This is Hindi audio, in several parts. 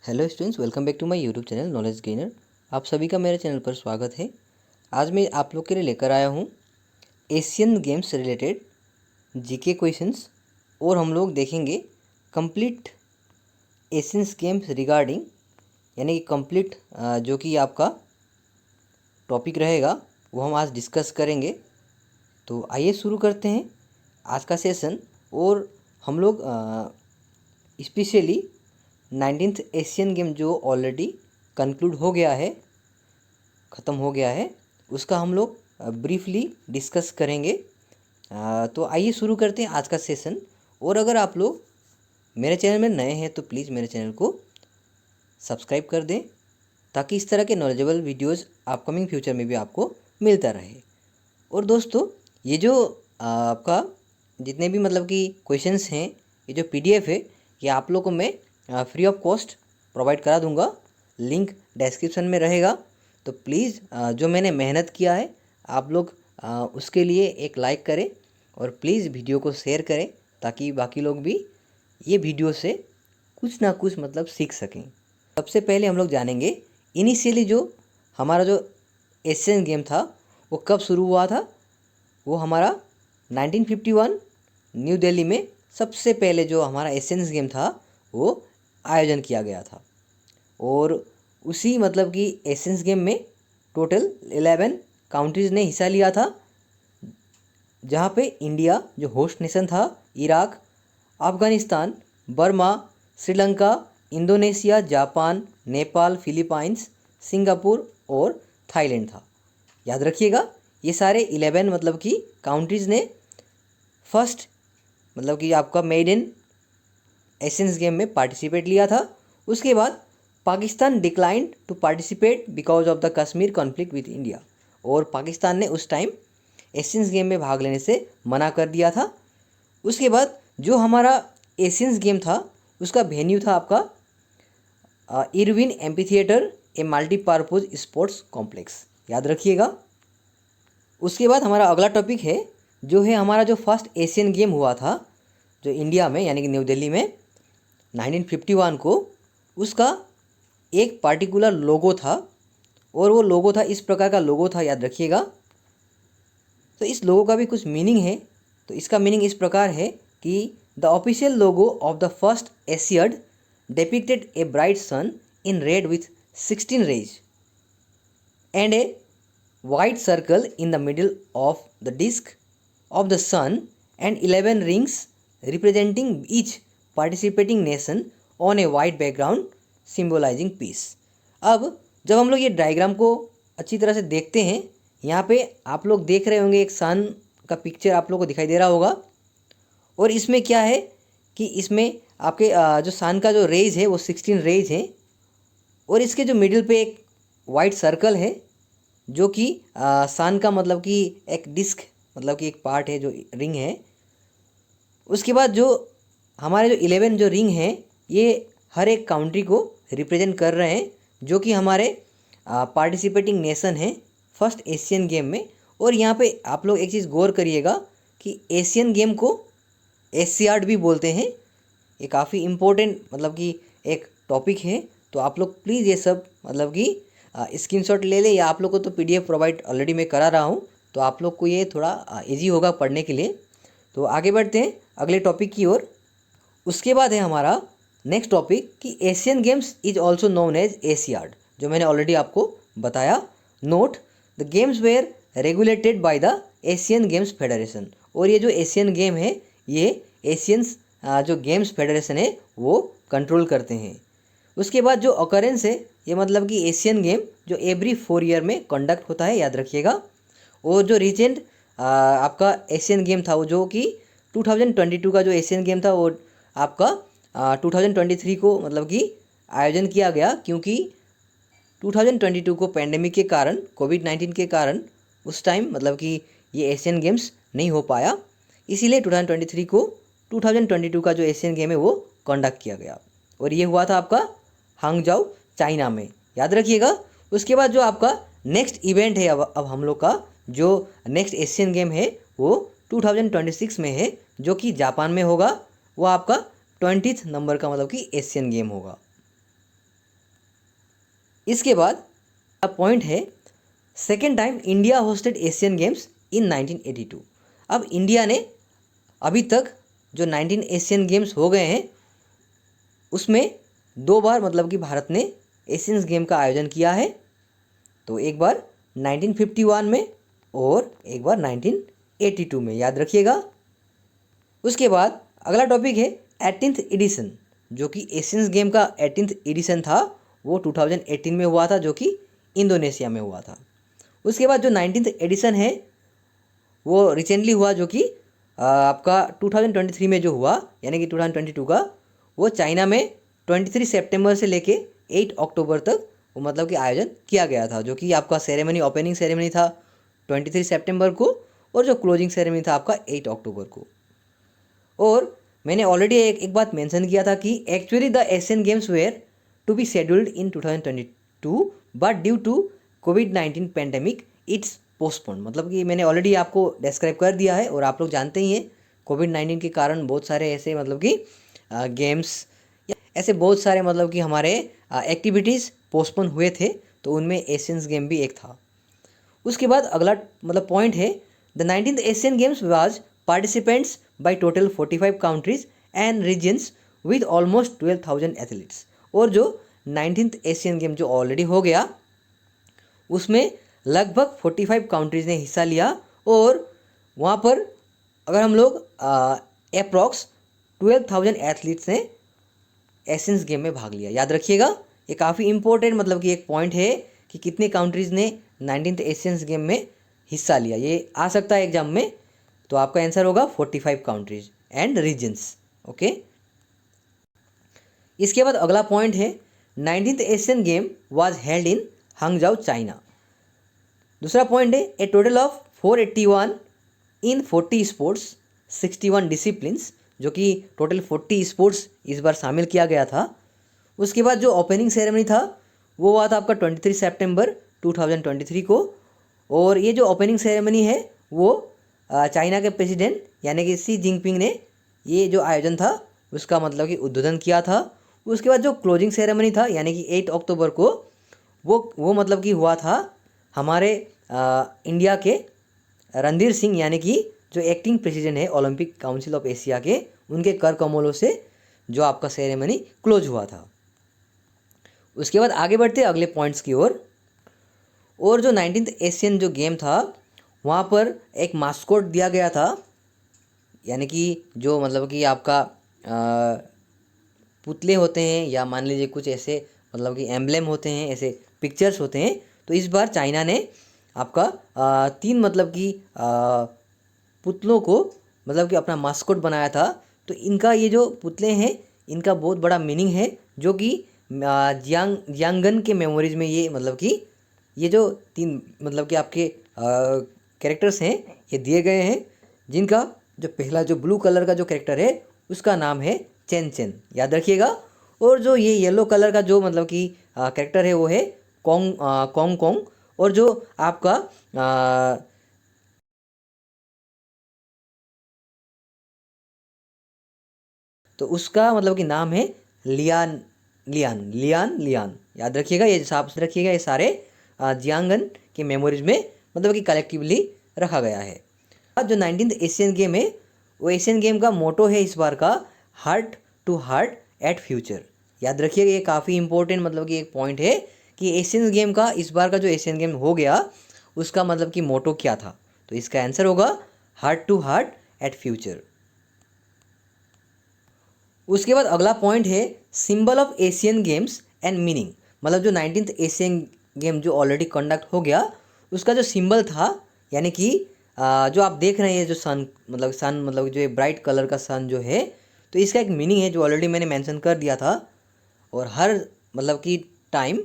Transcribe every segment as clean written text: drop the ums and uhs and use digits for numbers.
Hello students, welcome back to my YouTube channel knowledge gainer. आप सभी का मेरे चैनल पर स्वागत है। आज मैं आप लोग के लिए लेकर आया हूँ एशियन गेम्स से रिलेटेड जीके क्वेश्चंस और हम लोग देखेंगे कंप्लीट एशियंस गेम्स रिगार्डिंग, यानी कि कंप्लीट जो कि आपका टॉपिक रहेगा वो हम आज डिस्कस करेंगे। तो आइए शुरू करते हैं आज का सेशन। और हम लोग स्पेशली 19th एशियन गेम जो ऑलरेडी कंक्लूड हो गया है, ख़त्म हो गया है, उसका हम लोग ब्रीफली डिस्कस करेंगे। तो आइए शुरू करते हैं आज का सेशन। और अगर आप लोग मेरे चैनल में नए हैं तो प्लीज़ मेरे चैनल को सब्सक्राइब कर दें, ताकि इस तरह के नॉलेजेबल वीडियोस अपकमिंग फ्यूचर में भी आपको मिलता रहे। और दोस्तों, ये जो आपका जितने भी मतलब कि क्वेश्चंस हैं, ये जो पीडीएफ है, ये आप लोग को मैं फ्री ऑफ कॉस्ट प्रोवाइड करा दूंगा। लिंक डिस्क्रिप्शन में रहेगा। तो प्लीज़ जो मैंने मेहनत किया है आप लोग उसके लिए एक लाइक करें और प्लीज़ वीडियो को शेयर करें, ताकि बाकी लोग भी ये वीडियो से कुछ ना कुछ मतलब सीख सकें। सबसे पहले हम लोग जानेंगे इनिशियली जो हमारा जो एशियन गेम था वो कब शुरू हुआ था। वो हमारा 1951 न्यू दिल्ली में सबसे पहले जो हमारा एशियन गेम था वो आयोजन किया गया था। और उसी मतलब कि एशियंस गेम में टोटल 11 कंट्रीज़ ने हिस्सा लिया था, जहाँ पे इंडिया जो होस्ट नेशन था, Iraq, Afghanistan, Burma, Sri Lanka, Indonesia, Japan, Nepal, Philippines, Singapore और थाईलैंड था। याद रखिएगा, ये सारे 11 मतलब कि कंट्रीज़ ने फर्स्ट मतलब कि आपका मेडन एशियंस गेम में पार्टिसिपेट लिया था। उसके बाद Pakistan declined to participate because of the Kashmir conflict with India, और पाकिस्तान ने उस टाइम एशियंस गेम में भाग लेने से मना कर दिया था। उसके बाद जो हमारा एशियंस गेम था उसका वेन्यू था आपका इरविन एम्फीथिएटर, ए मल्टीपर्पज स्पोर्ट्स कॉम्प्लेक्स। याद रखिएगा। उसके बाद हमारा अगला टॉपिक है जो है हमारा जो फर्स्ट एशियन गेम हुआ था जो इंडिया में, यानी कि न्यू दिल्ली में 1951 को, उसका एक पार्टिकुलर लोगो था। और वो लोगो था, इस प्रकार का लोगो था, याद रखिएगा। तो इस लोगो का भी कुछ मीनिंग है। तो इसका मीनिंग इस प्रकार है कि the official logo of the first Asiad depicted a bright sun in red with 16 rays and a white circle in the middle of the disc of the sun and 11 rings representing each participating nation on a white background symbolising peace. अब जब हम लोग ये डायग्राम को अच्छी तरह से देखते हैं, यहाँ पे आप लोग देख रहे होंगे एक सन का पिक्चर आप लोग को दिखाई दे रहा होगा। और इसमें क्या है कि इसमें आपके जो सन का जो रेज है वो 16 रेज है, और इसके जो मिडिल पे एक वाइट सर्कल है जो कि सन का मतलब कि एक डिस्क मतलब कि एक पार्ट है जो रिंग है। उसके बाद जो हमारे जो 11 जो रिंग हैं ये हर एक कंट्री को रिप्रेजेंट कर रहे हैं, जो कि हमारे पार्टिसिपेटिंग नेशन हैं फर्स्ट एशियन गेम में। और यहाँ पे आप लोग एक चीज़ गौर करिएगा कि एशियन गेम को एशियाड भी बोलते हैं। ये काफ़ी इम्पोर्टेंट मतलब कि एक टॉपिक है। तो आप लोग प्लीज़ ये सब मतलब कि स्क्रीनशॉट ले लें, या आप लोग को तो पीडीएफ प्रोवाइड ऑलरेडी मैं करा रहा हूँ, तो आप लोग को ये थोड़ा ईजी होगा पढ़ने के लिए। तो आगे बढ़ते हैं अगले टॉपिक की ओर। उसके बाद है हमारा नेक्स्ट टॉपिक कि Asian games is also known as Asiad, जो मैंने ऑलरेडी आपको बताया। Note the games were regulated by the Asian games federation. और ये जो एशियन गेम है ये एशियंस जो गेम्स फेडरेशन है वो कंट्रोल करते हैं। उसके बाद जो ऑकरेंस है ये मतलब कि एशियन गेम जो एवरी 4 ईयर में कंडक्ट होता है, याद रखिएगा। और जो रिसेंट आपका एशियन गेम था वो जो कि 2022 का जो एशियन गेम था वो आपका 2023 को मतलब कि आयोजन किया गया, क्योंकि 2022 को पेंडेमिक के कारण, कोविड-19 के कारण उस टाइम मतलब कि ये एशियन गेम्स नहीं हो पाया, इसीलिए 2022 का जो एशियन गेम है वो कंडक्ट किया गया। और ये हुआ था आपका हांगजाओ चाइना में, याद रखिएगा। उसके बाद जो आपका नेक्स्ट इवेंट है अब हम लोग का जो नेक्स्ट एशियन गेम है वो 2026 में है, जो कि जापान में होगा। वो आपका 20th नंबर का मतलब कि एशियन गेम होगा। इसके बाद पॉइंट है second time India hosted Asian games in 1982। अब इंडिया ने अभी तक जो 19 एशियन गेम्स हो गए हैं उसमें 2 बार मतलब कि भारत ने एशियन गेम का आयोजन किया है। तो एक बार 1951 में और एक बार 1982 में, याद रखिएगा। उसके बाद अगला टॉपिक है 18th एडिशन, जो कि एशियन गेम का 18th एडिशन था वो 2018 में हुआ था, जो कि इंडोनेशिया में हुआ था। उसके बाद जो 19th एडिशन है वो रिसेंटली हुआ, जो कि आपका 2023 में जो हुआ, यानी कि 2022 का, वो चाइना में 23 सितंबर से लेके 8 अक्टूबर तक वो मतलब कि आयोजन किया गया था, जो कि आपका सेरेमनी, ओपनिंग सेरेमनी था 23 सितंबर को और जो क्लोजिंग सेरेमनी था आपका 8 अक्टूबर को। और मैंने ऑलरेडी एक बात मेंशन किया था कि actually the Asian games were to be scheduled in 2022 but due to कोविड-19 पैंडेमिक इट्स पोस्टपोन। मतलब कि मैंने ऑलरेडी आपको डिस्क्राइब कर दिया है और आप लोग जानते ही हैं कोविड-19 के कारण बहुत सारे ऐसे मतलब कि गेम्स या ऐसे बहुत सारे मतलब कि हमारे एक्टिविटीज़ पोस्टपोन हुए थे, तो उनमें एशियंस गेम भी एक था। उसके बाद अगला मतलब पॉइंट है the 19th Asian games was participants by total 45 countries and regions with almost 12,000 athletes. और जो 19th एशियन गेम जो ऑलरेडी हो गया उसमें लगभग 45 कंट्रीज़ ने हिस्सा लिया और वहाँ पर अगर हम लोग अप्रॉक्स 12,000 एथलीट्स ने एशियंस गेम में भाग लिया। याद रखिएगा, ये काफ़ी इंपॉर्टेंट मतलब कि एक पॉइंट है कि कितने कंट्रीज़ ने 19th एशियंस गेम में हिस्सा लिया। ये आ सकता है एग्जाम में, तो आपका आंसर होगा 45 कंट्रीज एंड रीजन्स। ओके, इसके बाद अगला पॉइंट है 19th Asian game was held in Hangzhou China. दूसरा पॉइंट है a total of 481 in 40 sports 61 disciplines, जो कि टोटल 40 स्पोर्ट्स इस बार शामिल किया गया था। उसके बाद जो ओपनिंग सेरेमनी था वो हुआ था आपका 23 सितंबर 2023 को, और ये जो ओपनिंग सेरेमनी है वो चाइना के प्रेसिडेंट यानी कि शी जिनपिंग ने ये जो आयोजन था उसका मतलब कि उद्बोधन किया था। उसके बाद जो क्लोजिंग सेरेमनी था यानी कि 8 अक्टूबर को वो मतलब कि हुआ था हमारे इंडिया के रणधीर सिंह यानी कि जो एक्टिंग प्रेसिडेंट है ओलंपिक काउंसिल ऑफ एशिया के, उनके कर कमलों से जो आपका सेरेमनी क्लोज हुआ था। उसके बाद आगे बढ़ते अगले पॉइंट्स की ओर। और जो 19th एशियन जो गेम था वहाँ पर एक मास्कोट दिया गया था, यानी कि जो मतलब कि आपका पुतले होते हैं या मान लीजिए कुछ ऐसे मतलब कि एम्ब्लेम होते हैं, ऐसे पिक्चर्स होते हैं। तो इस बार चाइना ने आपका 3 मतलब कि पुतलों को मतलब कि अपना मास्कोट बनाया था। तो इनका ये जो पुतले हैं इनका बहुत बड़ा मीनिंग है, जो कि जियांगन के मेमोरीज में ये मतलब कि ये जो 3 मतलब कि आपके कैरेक्टर्स हैं ये दिए गए हैं, जिनका जो पहला जो ब्लू कलर का जो कैरेक्टर है उसका नाम है चेन चेन, याद रखिएगा। और जो ये येलो कलर का जो मतलब कि कैरेक्टर है वो है कोंग कोंग कोंग, और जो आपका तो उसका मतलब कि नाम है लियान लियान लियान लियान, याद रखिएगा। ये साफ रखिएगा, ये सारे जियांगन के मेमोरीज में मतलब कि कलेक्टिवली रखा गया है। अब जो 19th एशियन गेम है वो एशियन गेम का मोटो है इस बार का heart to heart at future. याद रखिएगा, ये काफ़ी इंपॉर्टेंट मतलब कि एक पॉइंट है कि एशियन गेम का इस बार का जो एशियन गेम हो गया उसका मतलब कि मोटो क्या था। तो इसका आंसर होगा heart to heart at future. उसके बाद अगला पॉइंट है symbol of Asian games and meaning. मतलब जो 19th एशियन गेम जो ऑलरेडी कंडक्ट हो गया उसका जो सिंबल था, यानी कि जो आप देख रहे हैं जो सन मतलब जो ब्राइट कलर का सन जो है, तो इसका एक मीनिंग है जो ऑलरेडी मैंने मेंशन कर दिया था। और हर मतलब कि टाइम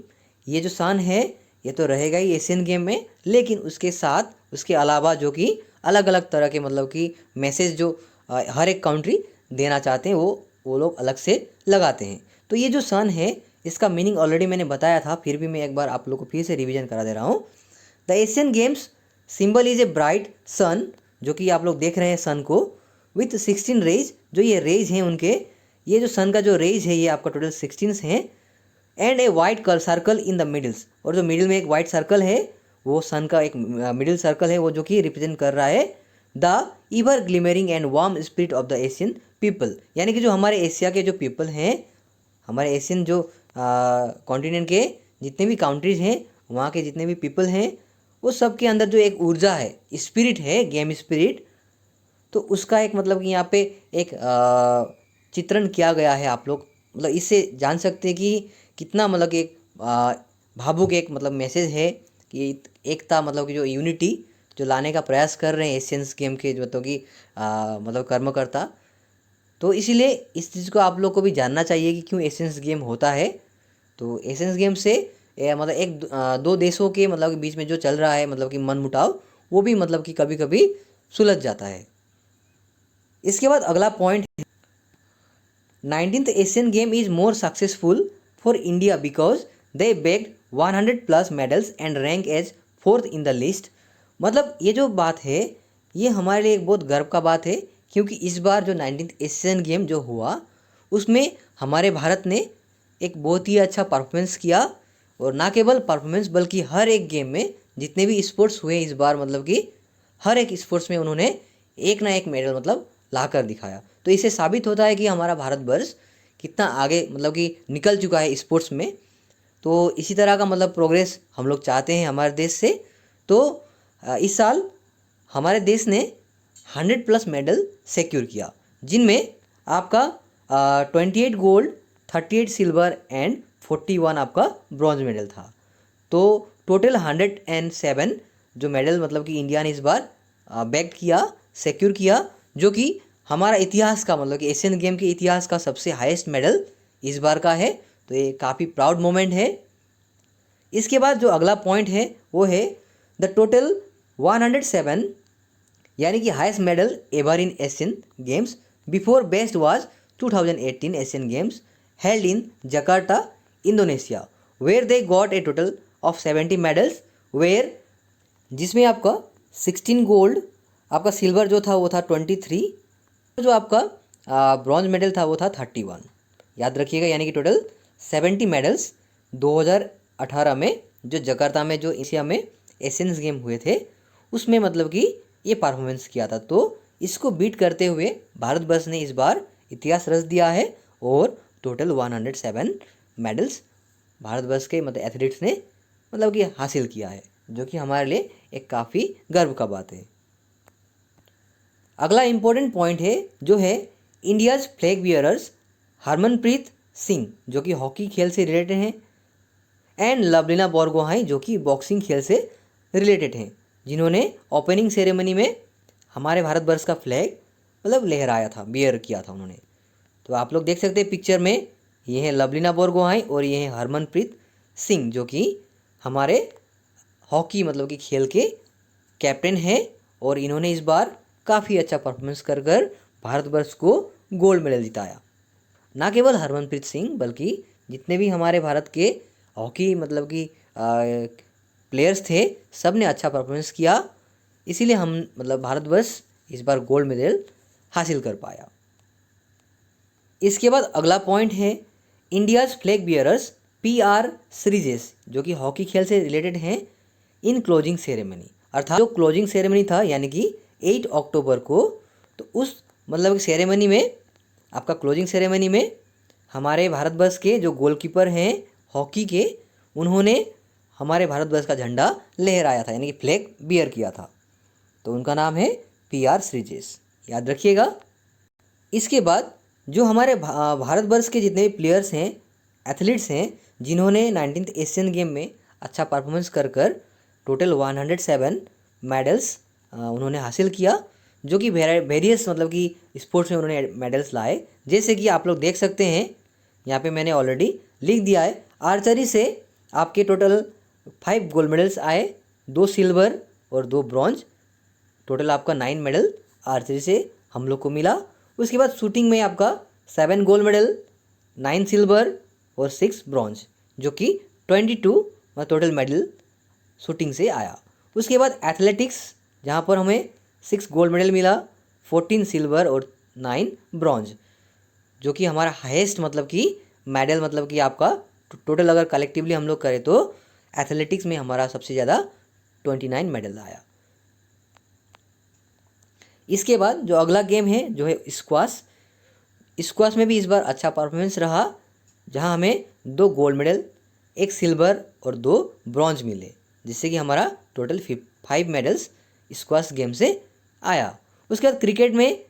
ये जो सन है ये तो रहेगा ही एशियन गेम में, लेकिन उसके साथ उसके अलावा जो कि अलग अलग तरह के मतलब कि मैसेज जो हर एक कंट्री देना चाहते हैं वो लोग अलग से लगाते हैं। तो ये जो सन है इसका मीनिंग ऑलरेडी मैंने बताया था, फिर भी मैं एक बार आप लोग को फिर से रिवीजन करा दे रहा हूँ। The Asian games symbol is a bright sun, जो कि आप लोग देख रहे हैं सन को, विथ 16 रेज। जो ये रेज हैं उनके, ये जो सन का जो रेज है ये आपका टोटल 16 हैं, and a white circle in the middles, और जो मिडिल में एक वाइट सर्कल है वो सन का एक मिडिल सर्कल है, वो जो कि रिप्रेजेंट कर रहा है the इवर glimmering and warm spirit of the Asian people, यानी कि जो हमारे एशिया के जो पीपल हैं, हमारे एशियन जो कॉन्टिनेंट के जितने भी कंट्रीज हैं, वहाँ के जितने भी पीपल हैं, वो सब के अंदर जो एक ऊर्जा है, स्पिरिट है, गेम स्पिरिट, तो उसका एक मतलब कि यहाँ पे एक चित्रण किया गया है। आप लोग मतलब इससे जान सकते हैं कि कितना मतलब कि एक भावुक एक मतलब मैसेज है कि एकता मतलब कि जो यूनिटी जो लाने का प्रयास कर रहे हैं एशियंस गेम के जो मतलब कि मतलब कर्मकर्ता। तो इसीलिए इस चीज़ को आप लोग को भी जानना चाहिए कि क्यों एशियंस गेम होता है। तो एशियंस गेम से मतलब एक दो देशों के मतलब बीच में जो चल रहा है मतलब कि मनमुटाव, वो भी मतलब कि कभी कभी सुलझ जाता है। इसके बाद अगला point, 19th Asian game is more successful for India because they bagged 100+ medals and rank as 4th in the list. मतलब ये जो बात है ये हमारे लिए एक बहुत गर्व का बात है, क्योंकि इस बार जो 19th एशियन गेम जो हुआ उसमें हमारे भारत ने एक बहुत ही अच्छा परफॉर्मेंस किया, और ना केवल परफॉर्मेंस बल्कि हर एक गेम में जितने भी स्पोर्ट्स हुए इस बार मतलब कि हर एक स्पोर्ट्स में उन्होंने एक ना एक मेडल मतलब ला कर दिखाया। तो इससे साबित होता है कि हमारा भारतवर्ष कितना आगे मतलब कि निकल चुका है स्पोर्ट्स में। तो इसी तरह का मतलब प्रोग्रेस हम लोग चाहते हैं हमारे देश से। तो इस साल हमारे देश ने 100+ मेडल सिक्योर किया, जिनमें आपका 28 गोल्ड, 38 सिल्वर एंड 41 आपका ब्रॉन्ज मेडल था। तो टोटल 107 जो मेडल मतलब कि इंडिया ने इस बार बैग किया, सिक्योर किया, जो कि हमारा इतिहास का मतलब कि एशियन गेम के इतिहास का सबसे हाईएस्ट मेडल इस बार का है। तो ये काफ़ी प्राउड मोमेंट है। इसके बाद जो अगला पॉइंट है वो है द टोटल 107 यानी कि highest medal ever in Asian games before best was 2018 Asian games held in Jakarta Indonesia, where they got a total of 70 medals, where जिसमें आपका 16 गोल्ड, आपका सिल्वर जो था वो था 23, जो आपका ब्रॉन्ज मेडल था वो था 31। याद रखिएगा, यानी कि टोटल 70 मेडल्स 2018 में जो जकार्ता में जो एशिया में एशियंस गेम हुए थे उसमें मतलब कि ये परफॉर्मेंस किया था। तो इसको बीट करते हुए भारतवर्ष ने इस बार इतिहास रच दिया है और टोटल 107 मेडल्स भारतवर्ष के मतलब एथलीट्स ने मतलब कि हासिल किया है, जो कि हमारे लिए एक काफ़ी गर्व का बात है। अगला इम्पोर्टेंट पॉइंट है जो है India's flag bearers Harmanpreet Singh, जो कि हॉकी खेल से रिलेटेड हैं, एंड लवलीना बोरगोहाई जो कि बॉक्सिंग खेल से रिलेटेड हैं, जिन्होंने ओपनिंग सेरेमनी में हमारे भारतवर्ष का फ्लैग मतलब लहराया था, बियर किया था उन्होंने। तो आप लोग देख सकते हैं पिक्चर में, ये है लवलीना बोरगोहाई और ये है हरमनप्रीत सिंह, जो कि हमारे हॉकी मतलब कि खेल के कैप्टन हैं, और इन्होंने इस बार काफ़ी अच्छा परफॉर्मेंस कर कर भारतवर्ष को गोल्ड मेडल जिताया। ना केवल हरमनप्रीत सिंह बल्कि जितने भी हमारे भारत के हॉकी मतलब कि प्लेयर्स थे सब ने अच्छा परफॉर्मेंस किया, इसीलिए हम मतलब भारतवर्ष इस बार गोल्ड मेडल हासिल कर पाया। इसके बाद अगला पॉइंट है इंडियाज़ फ्लैग बियरर्स PR सीरीजेस, जो कि हॉकी खेल से रिलेटेड हैं, इन क्लोजिंग सेरेमनी, अर्थात जो क्लोजिंग सेरेमनी था यानी कि 8 अक्टूबर को, तो उस मतलब सेरेमनी में आपका क्लोजिंग सेरेमनी में हमारे भारतवर्ष के जो गोलकीपर हैं हॉकी के, उन्होंने हमारे भारतवर्ष का झंडा लहराया था, यानी कि फ्लैग बियर किया था। तो उनका नाम है PR सीरीजेस, याद रखिएगा। इसके बाद जो हमारे भारतवर्ष के जितने भी प्लेयर्स हैं, एथलीट्स हैं, जिन्होंने 19th एशियन गेम में अच्छा परफॉर्मेंस कर कर टोटल 107 मेडल्स उन्होंने हासिल किया, जो कि वेरियस मतलब कि स्पोर्ट्स में उन्होंने मेडल्स लाए। जैसे कि आप लोग देख सकते हैं यहाँ पे मैंने ऑलरेडी लिख दिया है, आर्चरी से आपके टोटल 5 गोल्ड मेडल्स आए, 2 सिल्वर और 2 ब्रॉन्ज, टोटल आपका 9 मेडल आर्चरी से हम लोग को मिला। उसके बाद शूटिंग में आपका 7 गोल्ड मेडल, 9 सिल्वर और 6 ब्रॉन्ज, जो कि 22 टोटल मेडल शूटिंग से आया। उसके बाद एथलेटिक्स, जहाँ पर हमें 6 गोल्ड मेडल मिला, 14 सिल्वर और 9 ब्रॉन्ज, जो कि हमारा हाईएस्ट मतलब कि मेडल मतलब कि आपका टोटल अगर कलेक्टिवली हम लोग करें तो एथलेटिक्स में हमारा सबसे ज़्यादा 29 मेडल आया। इसके बाद जो अगला गेम है जो है स्क्वाश। स्क्वाश में भी इस बार अच्छा परफॉर्मेंस रहा, जहां हमें 2 गोल्ड मेडल, 1 सिल्वर और 2 ब्रॉन्ज मिले, जिससे कि हमारा टोटल 5 मेडल्स स्क्वाश गेम से आया। उसके बाद क्रिकेट में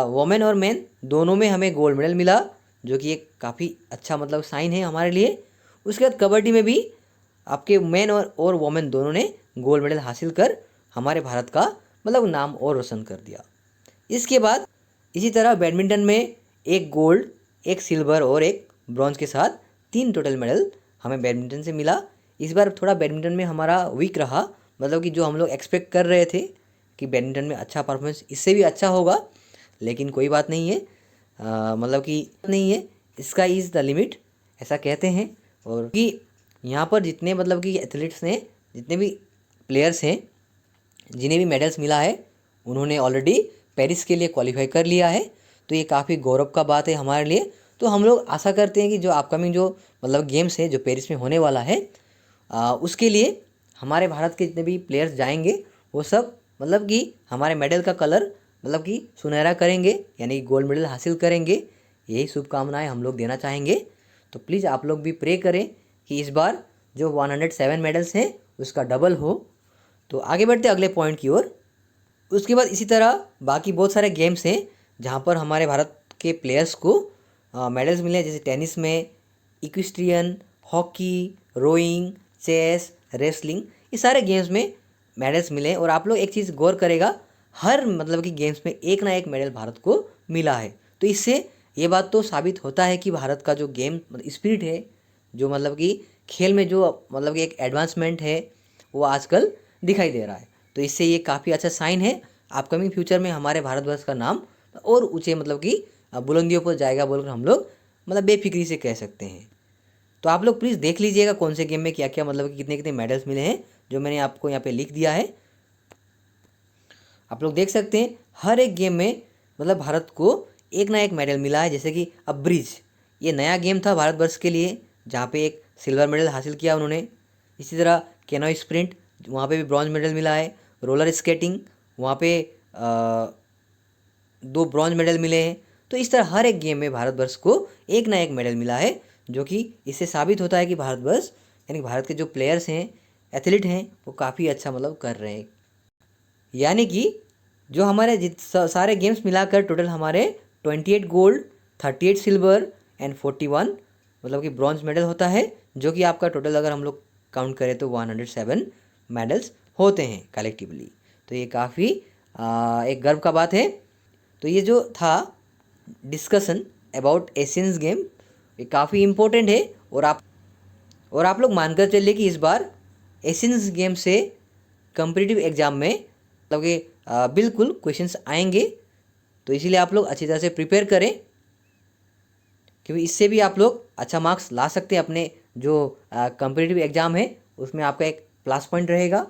वोमेन और मेन दोनों में हमें गोल्ड मेडल मिला, जो कि एक काफ़ी अच्छा मतलब साइन है हमारे लिए। उसके बाद कबड्डी में भी आपके मेन और वोमेन दोनों ने गोल्ड मेडल हासिल कर हमारे भारत का मतलब नाम और रोशन कर दिया। इसके बाद इसी तरह बैडमिंटन में 1 गोल्ड, 1 सिल्वर और 1 ब्रॉन्ज के साथ 3 टोटल मेडल हमें बैडमिंटन से मिला। इस बार थोड़ा बैडमिंटन में हमारा वीक रहा, मतलब कि जो हम लोग एक्सपेक्ट कर रहे थे कि बैडमिंटन में अच्छा परफॉर्मेंस इससे भी अच्छा होगा, लेकिन कोई बात नहीं है, मतलब कि नहीं है, इसका इज़ द लिमिट ऐसा कहते हैं। और कि यहाँ पर जितने मतलब कि एथलीट्स हैं, जितने भी प्लेयर्स हैं, जिन्हें भी मेडल्स मिला है, उन्होंने ऑलरेडी पेरिस के लिए क्वालिफाई कर लिया है। तो ये काफ़ी गौरव का बात है हमारे लिए। तो हम लोग आशा करते हैं कि जो अपकमिंग जो मतलब गेम्स है जो पेरिस में होने वाला है, उसके लिए हमारे भारत के जितने भी प्लेयर्स जाएंगे वो सब मतलब कि हमारे मेडल का कलर मतलब कि सुनहरा करेंगे, यानी गोल्ड मेडल हासिल करेंगे। यही शुभकामनाएं हम लोग देना चाहेंगे। तो प्लीज़ आप लोग भी प्रे करें कि इस बार जो 107 मेडल्स हैं उसका डबल हो। तो आगे बढ़ते अगले पॉइंट की ओर। उसके बाद इसी तरह बाकी बहुत सारे गेम्स हैं जहाँ पर हमारे भारत के प्लेयर्स को मेडल्स मिले हैं, जैसे टेनिस में इक्विस्ट्रियन, हॉकी, रोइंग, चेस, रेसलिंग, ये सारे गेम्स में मेडल्स मिले हैं। और आप लोग एक चीज़ गौर करेगा, हर मतलब कि गेम्स में एक ना एक मेडल भारत को मिला है। तो इससे ये बात तो साबित होता है कि भारत का जो गेम स्पिरिट है, जो मतलब कि खेल में जो मतलब कि एक एडवांसमेंट है, वो आजकल दिखाई दे रहा है। तो इससे ये काफ़ी अच्छा साइन है। अपकमिंग फ्यूचर में हमारे भारतवर्ष का नाम और ऊंचे मतलब कि बुलंदियों पर जाएगा बोलकर हम लोग मतलब बेफिक्री से कह सकते हैं। तो आप लोग प्लीज़ देख लीजिएगा कौन से गेम में क्या क्या मतलब कि कितने कितने मेडल्स मिले हैं, जो मैंने आपको यहाँ पे लिख दिया है। आप लोग देख सकते हैं हर एक गेम में मतलब भारत को एक ना एक मेडल मिला है। जैसे कि अब ब्रिज, ये नया गेम था भारतवर्ष के लिए, जहाँ पे एक सिल्वर मेडल हासिल किया उन्होंने। इसी तरह कैनो स्प्रिंट, वहाँ पे भी ब्रॉन्ज मेडल मिला है। रोलर स्केटिंग, वहाँ पे 2 ब्रॉन्ज मेडल मिले हैं। तो इस तरह हर एक गेम में भारतवर्ष को एक ना एक मेडल मिला है, जो कि इससे साबित होता है कि भारतवर्ष यानी भारत के जो प्लेयर्स हैं, एथलीट हैं, वो काफ़ी अच्छा मतलब कर रहे हैं। यानी कि जो हमारे सारे गेम्स मिलाकर टोटल हमारे 28 गोल्ड, 38 सिल्वर एंड 41 मतलब कि ब्रॉन्ज मेडल होता है, जो कि आपका टोटल अगर हम लोग काउंट करें तो 107 मेडल्स होते हैं कलेक्टिवली। तो ये काफ़ी एक गर्व का बात है। तो ये जो था डिस्कशन अबाउट एशियंस गेम, ये काफ़ी इम्पोर्टेंट है। और आप लोग मानकर चलिए कि इस बार एशियंस गेम से कम्पिटिटिव एग्ज़ाम में मतलब कि बिल्कुल क्वेश्चंस आएंगे। तो इसीलिए आप लोग अच्छी तरह से प्रिपेयर करें, क्योंकि इससे भी आप लोग अच्छा मार्क्स ला सकते हैं। अपने जो कम्पिटिटिव एग्ज़ाम है उसमें आपका एक प्लस पॉइंट रहेगा।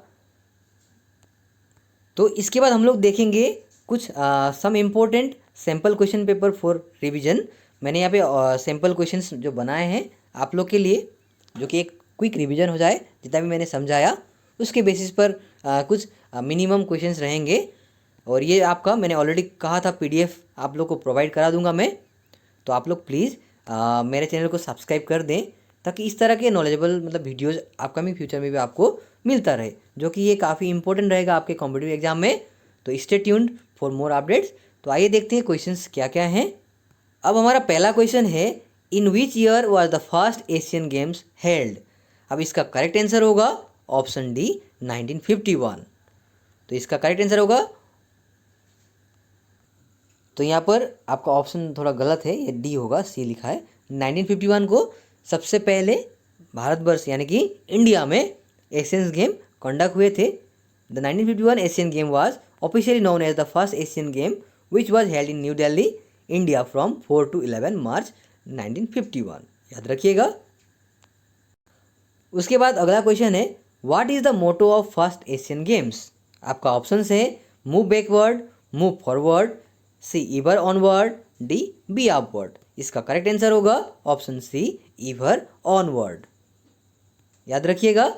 तो इसके बाद हम लोग देखेंगे कुछ some important sample question paper for revision. मैंने यहाँ पे सैम्पल क्वेश्चंस जो बनाए हैं आप लोग के लिए, जो कि एक क्विक रिवीजन हो जाए, जितना भी मैंने समझाया उसके बेसिस पर कुछ मिनिमम क्वेश्चंस रहेंगे। और ये आपका मैंने ऑलरेडी कहा था PDF आप लोग को प्रोवाइड करा दूंगा मैं। तो आप लोग प्लीज़ मेरे चैनल को सब्सक्राइब कर दें, ताकि इस तरह के नॉलेजेबल मतलब वीडियोज़ अपकमिंग फ्यूचर में भी आपको मिलता रहे, जो कि ये काफ़ी इंपॉर्टेंट रहेगा आपके कॉम्पिटिटिव एग्जाम में। तो stay tuned for more updates. तो आइए देखते हैं क्वेश्चंस क्या क्या हैं। अब हमारा पहला क्वेश्चन है, in which year was the first Asian games held. अब इसका करेक्ट आंसर होगा ऑप्शन डी 1951। तो इसका करेक्ट आंसर होगा, तो यहाँ पर आपका ऑप्शन थोड़ा गलत है, ये डी होगा, सी लिखा है। 1951 को सबसे पहले भारतवर्ष यानी कि इंडिया में एशियन गेम कंडक्ट हुए थे। The 1951 Asian game was officially known as the first Asian game which was held in New Delhi India from 4 to 11 March 1951। याद रखिएगा। उसके बाद अगला क्वेश्चन है, what is the motto of first Asian games. आपका ऑप्शन है move backward, move forward, C ever onward, D be upward. इसका करेक्ट आंसर होगा ऑप्शन सी, ईवर ऑनवर्ड। याद रखिएगा।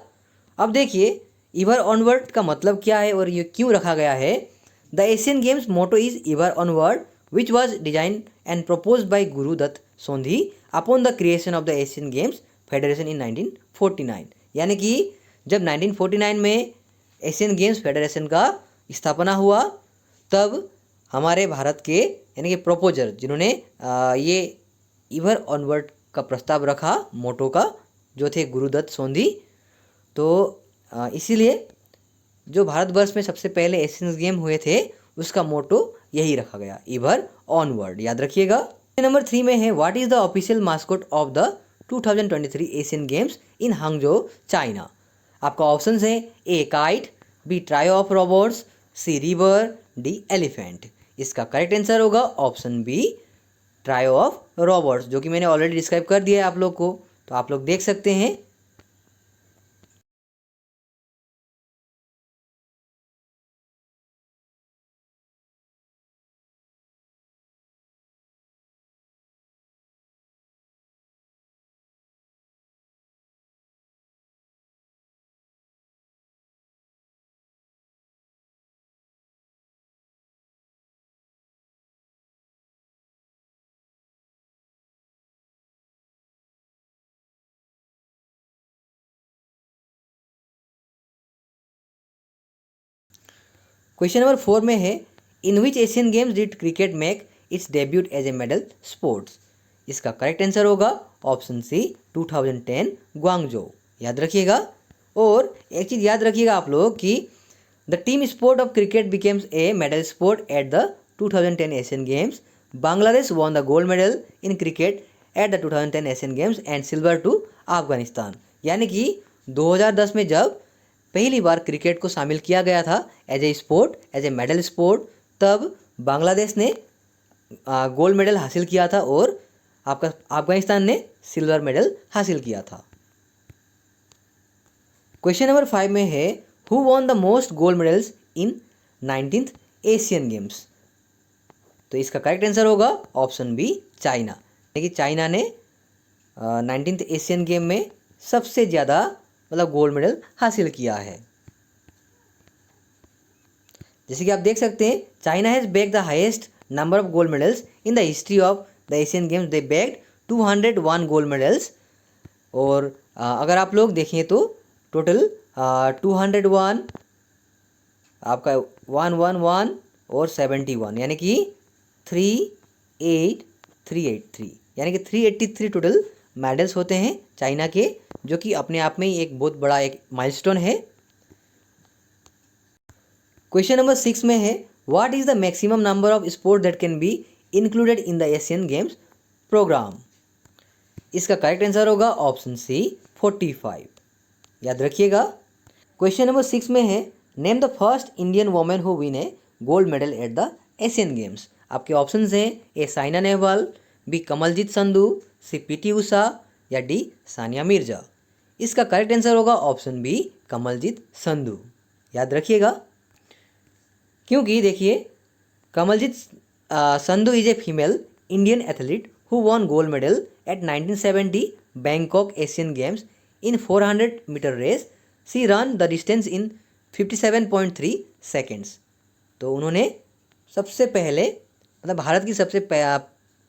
अब देखिए ईवर ऑनवर्ड का मतलब क्या है और ये क्यों रखा गया है। The Asian games motto is ever onward which was design and propose by Guru Dutt Sondhi upon the creation of the Asian games federation in 1949। यानी कि जब 1949 में एशियन गेम्स फेडरेशन का स्थापना हुआ तब हमारे भारत के यानी कि प्रोपोजर जिन्होंने ये ईवर ऑनवर्ड का प्रस्ताव रखा मोटो का, जो थे गुरुदत्त सोंधी। तो इसीलिए जो भारतवर्ष में सबसे पहले एशियन गेम हुए थे उसका मोटो यही रखा गया, ईवर ऑनवर्ड। याद रखिएगा। नंबर 3 में है what is the official mascot of the 2023 Asian games in Hangzhou China. आपका ऑप्शन है A kite, B trio of robots, C river, D elephant. इसका करेक्ट आंसर होगा option B, trio of robots, जो कि मैंने ऑलरेडी डिस्क्राइब कर दिया है आप लोग को, तो आप लोग देख सकते हैं। क्वेश्चन नंबर 4 में है in which Asian games did cricket make its debut as a medal sports. इसका करेक्ट आंसर होगा ऑप्शन सी, 2010 ग्वांगजो। याद रखिएगा। और एक चीज़ याद रखिएगा आप लोग कि the team sport of cricket becomes a medal sport at the 2010 Asian games. Bangladesh won the gold medal in cricket at the 2010 Asian games and silver to Afghanistan. यानी कि 2010 में जब पहली बार क्रिकेट को शामिल किया गया था as a sport, as a medal sport, तब बांग्लादेश ने गोल्ड मेडल हासिल किया था और आपका अफगानिस्तान ने सिल्वर मेडल हासिल किया था। क्वेश्चन नंबर 5 में है who won the most gold medals in 19th Asian games. तो इसका करेक्ट आंसर होगा ऑप्शन बी, चाइना। यानी कि चाइना ने 19th एशियन गेम में सबसे ज़्यादा मतलब गोल्ड मेडल हासिल किया है। जैसे कि आप देख सकते हैं China has bagged the highest number of gold medals in the history of the Asian games. They bagged 201 gold medals. और अगर आप लोग देखें तो टोटल 201 आपका 111 और 71 यानी कि 38383 यानी कि 383 टोटल मेडल्स होते हैं चाइना के, जो कि अपने आप में ही एक बहुत बड़ा एक माइलस्टोन है। क्वेश्चन नंबर 6 में है what is the maximum number of sport that can be included in the Asian Games program. इसका करेक्ट आंसर होगा ऑप्शन सी, 45। याद रखिएगा। क्वेश्चन नंबर 6 में है name the first Indian women who win a gold medal at the Asian Games. आपके ऑप्शन हैं A Saina Nehwal, B Kamaljeet Sandhu, C PT Usha या डी सानिया मिर्जा। इसका करेक्ट आंसर होगा ऑप्शन बी, कमलजीत संधू। याद रखिएगा। क्योंकि देखिए Kamaljeet Sandhu is a female Indian athlete who won gold medal at 1970 Bangkok Asian games in 400 metre race. She run the distance in 57.3 seconds. तो उन्होंने सबसे पहले मतलब भारत की सबसे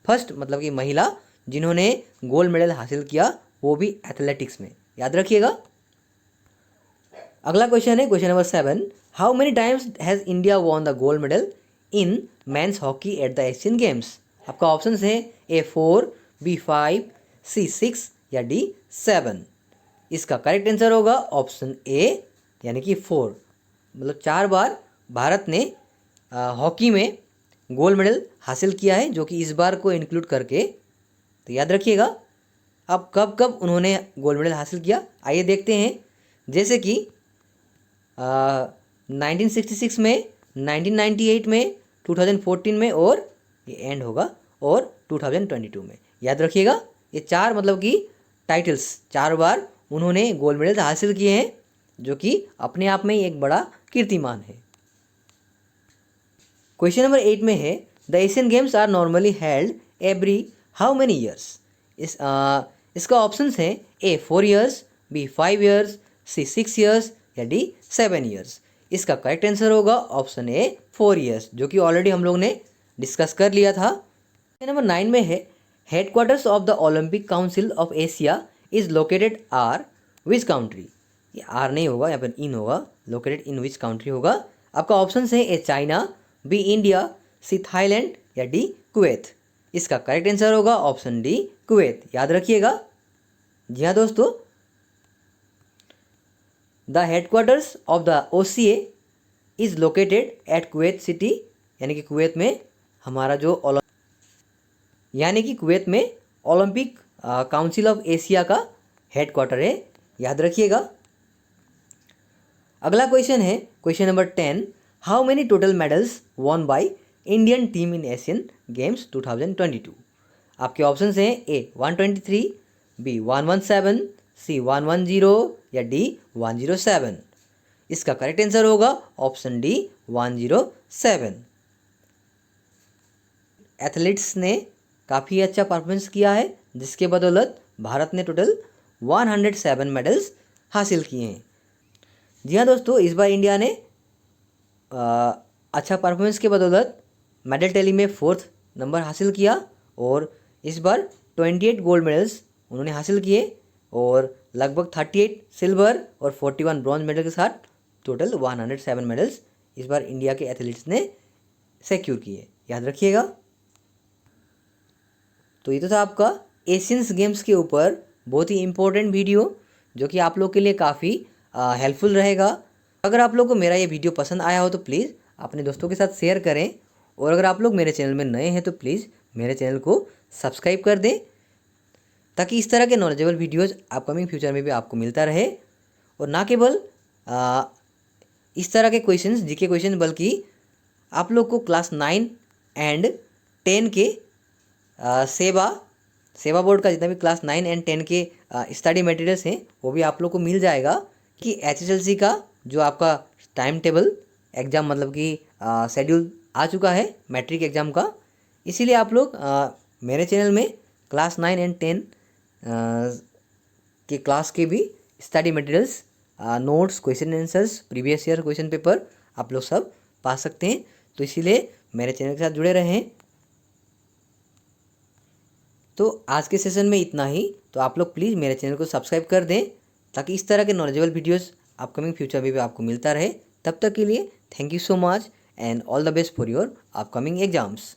फर्स्ट मतलब कि महिला जिन्होंने गोल्ड मेडल हासिल किया, वो भी एथलेटिक्स में। याद रखिएगा। अगला क्वेश्चन है question number 7 how many times has India won the gold medal in men's hockey eight the Asian games. आपका ऑप्शन है ए 4, बी 5, सी 6 या डी 7। इसका करेक्ट आंसर होगा ऑप्शन ए यानी कि 4। मतलब 4 बार भारत ने हॉकी में गोल्ड मेडल हासिल किया है, जो कि इस बार को इंक्लूड करके। तो याद रखिएगा। अब कब कब उन्होंने गोल्ड मेडल हासिल किया आइए देखते हैं। जैसे कि 1966 में, 1998 में, 2014 में और ये एंड होगा और 2022 में। याद रखिएगा ये 4 मतलब कि टाइटल्स 4 बार उन्होंने गोल्ड मेडल हासिल किए हैं, जो कि अपने आप में ही एक बड़ा कीर्तिमान है। क्वेश्चन नंबर 8 में है the Asian Games are normally held every how many years? इसका ऑप्शंस हैं A 4 years, B 5 years, C 6 years या डी 7 ईयर्स। इसका करेक्ट आंसर होगा ऑप्शन ए 4 ईयर्स, जो कि ऑलरेडी हम लोग ने डिस्कस कर लिया था। नंबर 9 में है headquarters of the Olympic Council of Asia is located are which country? ये आर नहीं होगा, यहाँ पर इन होगा, लोकेटेड इन विच काउंट्री होगा। आपका ऑप्शन है A China, B India, C Thailand या डी कुवैत। इसका करेक्ट आंसर होगा ऑप्शन डी कुवैत, याद रखिएगा। जी हाँ दोस्तों, the headquarters of the OCA is located at Kuwait City, यानी कि कुवैत में हमारा जो कुवैत में ओलंपिक काउंसिल ऑफ एशिया का हेडक्वार्टर है, याद रखिएगा। अगला क्वेश्चन है question number 10, how many total medals won by Indian team in Asian games 2022? आपके ऑप्शंस हैं ए 123, बी 117, सी 110 या डी 107। इसका करेक्ट आंसर होगा ऑप्शन डी 107। एथलीट्स ने काफ़ी अच्छा परफॉर्मेंस किया है, जिसके बदौलत भारत ने टोटल 107 मेडल्स हासिल किए हैं। जी हाँ दोस्तों, इस बार इंडिया ने अच्छा परफॉर्मेंस के बदौलत मेडल टैली में 4th नंबर हासिल किया और इस बार 28 गोल्ड मेडल्स उन्होंने हासिल किए और लगभग 38 सिल्वर और 41 ब्रॉन्ज मेडल के साथ टोटल 107 मेडल्स इस बार इंडिया के एथलीट्स ने सिक्योर किए, याद रखिएगा। तो ये तो था आपका एशियंस गेम्स के ऊपर बहुत ही इम्पोर्टेंट वीडियो, जो कि आप लोग के लिए काफ़ी हेल्पफुल रहेगा। अगर आप लोग को मेरा ये वीडियो पसंद आया हो तो प्लीज़ अपने दोस्तों के साथ शेयर करें, और अगर आप लोग मेरे चैनल में नए हैं तो प्लीज़ मेरे चैनल को सब्सक्राइब कर दें, ताकि इस तरह के नॉलेजेबल वीडियोज़ अपकमिंग फ्यूचर में भी आपको मिलता रहे। और ना केवल इस तरह के क्वेश्चंस, जीके क्वेश्चन, बल्कि आप लोग को क्लास 9 एंड 10 के सेवा बोर्ड का जितना भी क्लास 9 एंड 10 के स्टडी मटेरियल्स हैं वो भी आप लोग को मिल जाएगा। कि HSLC का जो आपका टाइम टेबल एग्ज़ाम, मतलब कि शेड्यूल आ चुका है मैट्रिक एग्ज़ाम का, इसीलिए आप लोग मेरे चैनल में क्लास 9 एंड 10 के क्लास के भी study materials, notes, question answers, previous year question paper आप लोग सब पा सकते हैं। तो इसीलिए मेरे चैनल के साथ जुड़े रहें। तो आज के सेशन में इतना ही। तो आप लोग प्लीज़ मेरे चैनल को सब्सक्राइब कर दें, ताकि इस तरह के नॉलेजेबल वीडियोस अपकमिंग फ्यूचर में भी आपको मिलता रहे। तब तक के लिए thank you so much and all the best for your upcoming exams.